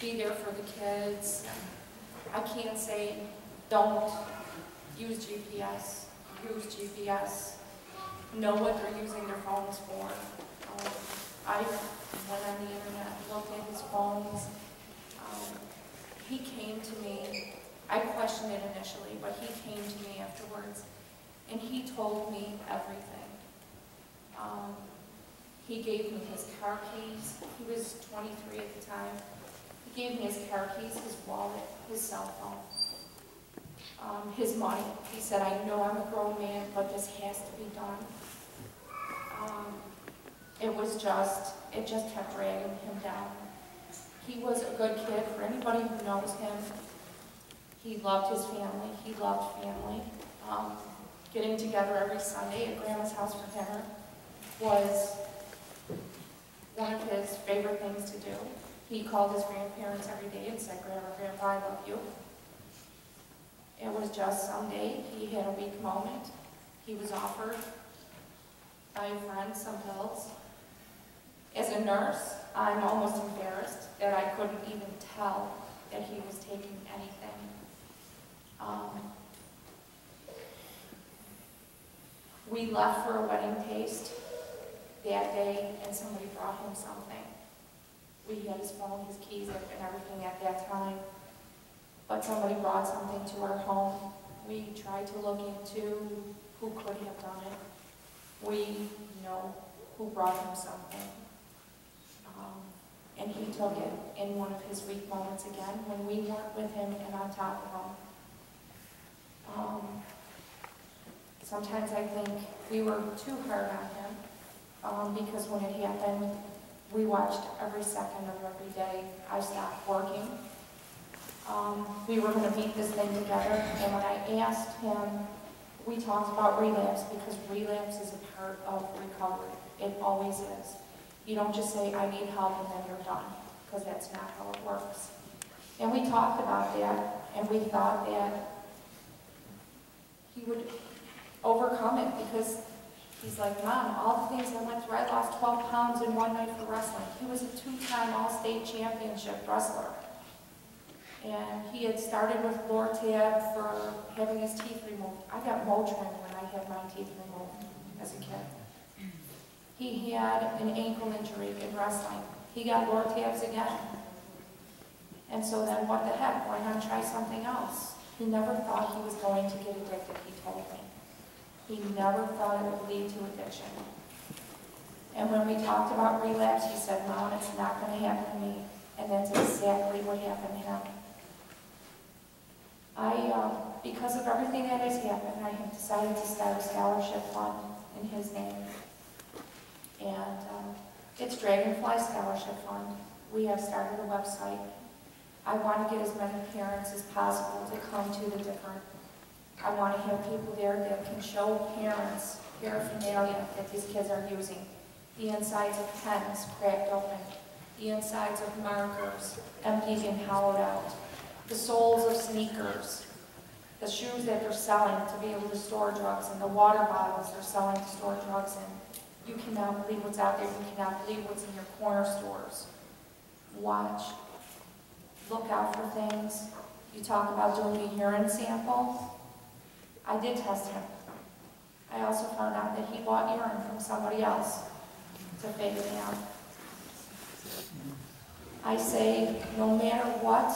be there for the kids. I can't say don't use GPS. Use GPS. Know what they're using their phones for. I went on the internet, looked at his phones. He came to me. I questioned it initially, but he came to me afterwards, and he told me everything. He gave me his car keys. He was 23 at the time. He gave me his car keys, his wallet, his cell phone, his money. He said, I know I'm a grown man, but this has to be done. It just kept dragging him down. He was a good kid for anybody who knows him. He loved his family. He loved family. Getting together every Sunday at Grandma's house for dinner was one of his favorite things to do. He called his grandparents every day and said, Grandma, Grandpa, I love you. It was just someday he had a weak moment. He was offered by a friend some pills. As a nurse, I'm almost embarrassed that I couldn't even tell that he was taking anything. We left for a wedding taste that day, and somebody brought him something. We had his phone, his keys, and everything at that time, but somebody brought something to our home. We tried to look into who could have done it. We know who brought him something. And he took it in one of his weak moments again when we weren't with him and on top of him. Sometimes I think we were too hard on him because when it happened, we watched every second of every day. I stopped working. We were going to beat this thing together, and when I asked him, we talked about relapse because relapse is a part of recovery. It always is. You don't just say, I need help, and then you're done, because that's not how it works. And we talked about that, and we thought that he would overcome it, because he's like, Mom, all the things I went through, I lost 12 pounds in one night for wrestling. He was a 2-time All-State Championship wrestler. And he had started with Lortab for having his teeth removed. I got Motrin when I had my teeth removed as a kid. He had an ankle injury in wrestling. He got Lortabs again. And so then what the heck, why not try something else? He never thought he was going to get addicted, he told me. He never thought it would lead to addiction. And when we talked about relapse, he said, Mom, it's not going to happen to me. And that's exactly what happened to him. Because of everything that has happened, I have decided to start a scholarship fund in his name. And it's Dragonfly Scholarship Fund. We have started a website. I want to get as many parents as possible to come to the different. I want to have people there that can show parents paraphernalia that these kids are using. The insides of pens cracked open. The insides of markers emptied and hollowed out. The soles of sneakers. The shoes that they're selling to be able to store drugs, and the water bottles they're selling to store drugs in. You cannot believe what's out there. You cannot believe what's in your corner stores. Watch. Look out for things. You talk about doing a urine sample. I did test him. I also found out that he bought urine from somebody else to fake me out. I say, no matter what,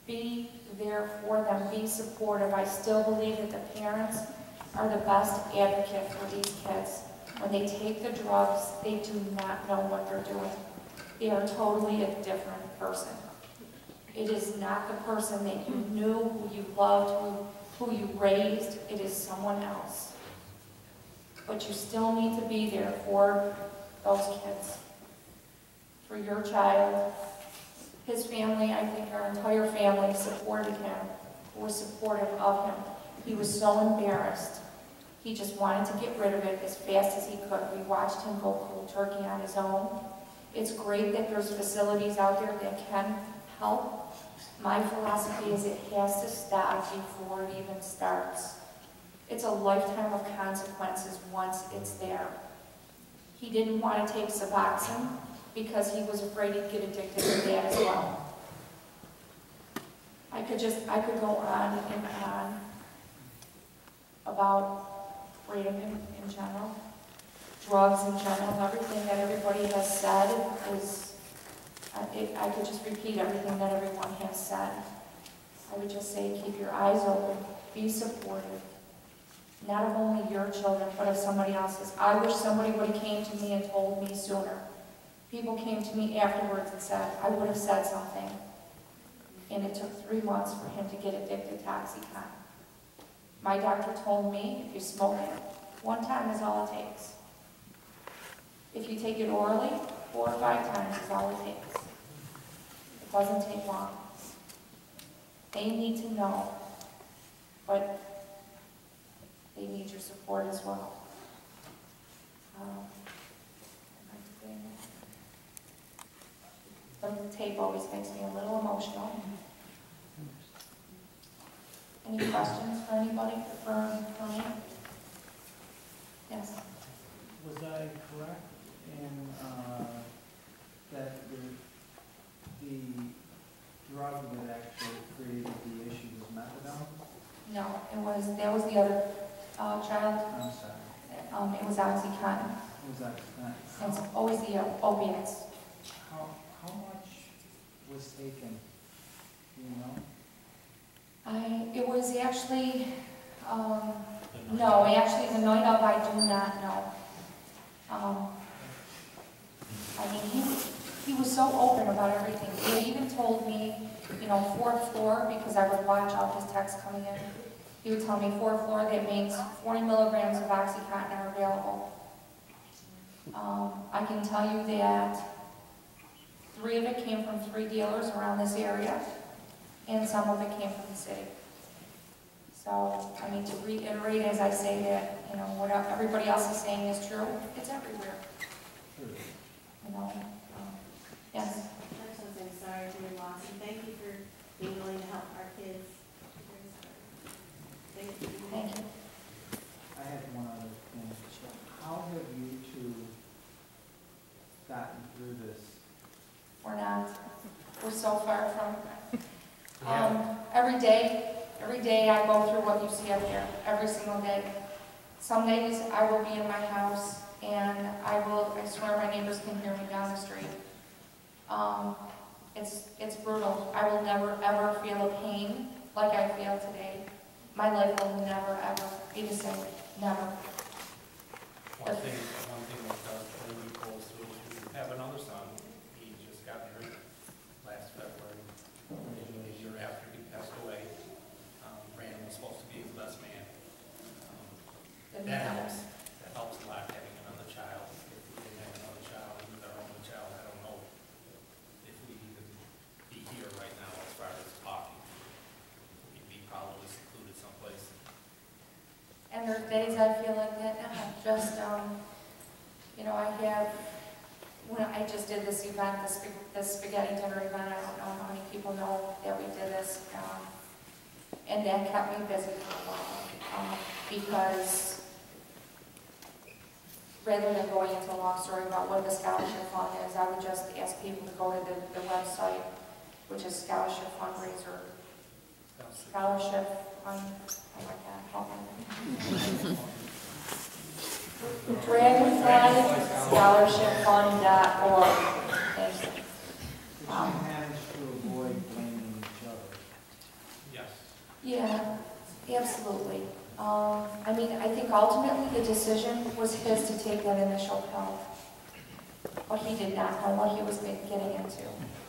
be there for them, be supportive. I still believe that the parents are the best advocate for these kids. When they take the drugs, they do not know what they're doing. They are totally a different person. It is not the person that you knew, who you loved, who you raised. It is someone else. But you still need to be there for those kids, for your child. His family, I think our entire family supported him, was supportive of him. He was so embarrassed. He just wanted to get rid of it as fast as he could. We watched him go cold turkey on his own. It's great that there's facilities out there that can help. My philosophy is it has to stop before it even starts. It's a lifetime of consequences once it's there. He didn't want to take Suboxone. because he was afraid he'd get addicted to that as well. I could go on and on about freedom in general, drugs in general, everything that everybody has said is, I could just repeat everything that everyone has said. I would just say keep your eyes open, be supportive, not of only your children, but of somebody else's. I wish somebody would have came to me and told me sooner. People came to me afterwards and said, I would have said something. And it took 3 months for him to get addicted to Oxycontin. My doctor told me, if you smoke it, 1 time is all it takes. If you take it orally, 4 or 5 times is all it takes. It doesn't take long. They need to know, but they need your support as well. The tape always makes me a little emotional. Any questions for anybody? For me? Yes. Was I correct in that the drug that actually created the issue was methadone? No, that was the other child. I'm sorry. It was Oxycontin. It was Oxycontin. It's always the opiates. How much was taken? Do you know? It was actually, no, actually the night of I do not know. I mean, he was so open about everything. He even told me, you know, 4th floor, because I would watch all his texts coming in. He would tell me 4th floor, that means 40 milligrams of Oxycontin are available. I can tell you that 3 of it came from 3 dealers around this area, and some of it came from the city. So, I mean, to reiterate, as I say that, you know, what everybody else is saying is true, it's everywhere. You know, yes. First, I'm sorry for your loss, and thank you for being willing to help our kids. Thank you. Thank you. I had one other thing. How have you two gotten through this? We're not. We're so far from. Yeah. Every day I go through what you see up here. Every single day. Some days I will be in my house and I swear my neighbors can hear me down the street. It's brutal. I will never ever feel a pain like I feel today. My life will never ever be the same. Never. One thing that does play me pulls through is we have another son. He just got married last February. The year after he passed away, Brandon was supposed to be his best man. That helps. That helps a lot having another child. If we didn't have another child, with our only child, I don't know if we even be here right now as far as talking. We'd be probably secluded someplace. And there are days I feel like that now. Just, you know, when I just did this event, this spaghetti dinner event, I don't know how many people know that we did this, and that kept me busy for a while, because rather than going into a long story about what the scholarship fund is, I would just ask people to go to the website, which is scholarship fundraiser, scholarship fund, oh my God, help me. DragonflyScholarshipFund.org. Thank you. Did you manage to avoid blaming each other? Yes. Yeah, absolutely. I mean, I think ultimately the decision was his to take that initial pill. But he did not know what he was getting into.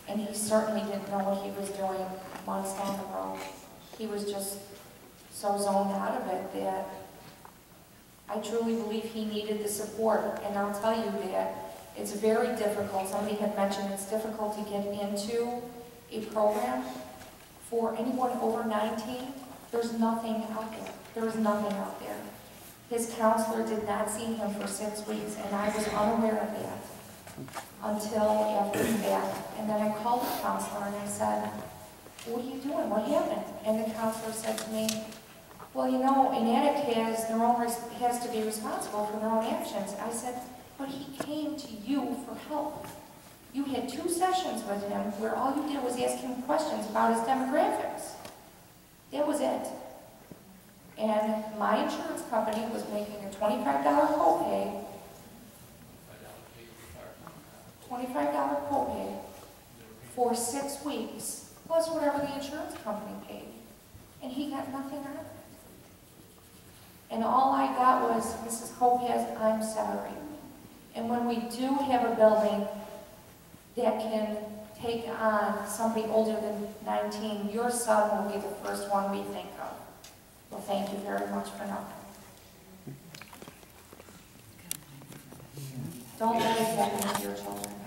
And he certainly didn't know what he was doing months down the road. He was just so zoned out of it that I truly believe he needed the support. And I'll tell you that it's very difficult. Somebody had mentioned it's difficult to get into a program. For anyone over 19, there's nothing out there. There is nothing out there. His counselor did not see him for 6 weeks, and I was unaware of that until after the fact. And then I called the counselor and I said, what are you doing? What happened? And the counselor said to me, well, you know, an addict has to be responsible for their own actions. I said, but he came to you for help. You had 2 sessions with him where all you did was ask him questions about his demographics. That was it. And my insurance company was making a $25 copay, $25 copay for 6 weeks, plus whatever the insurance company paid. And he got nothing out of it. And all I got was, Mrs. Lopez, I'm sorry. And when we do have a building that can take on somebody older than 19, your son will be the first one we think of. Well, thank you very much for nothing. Don't let it happen to your children.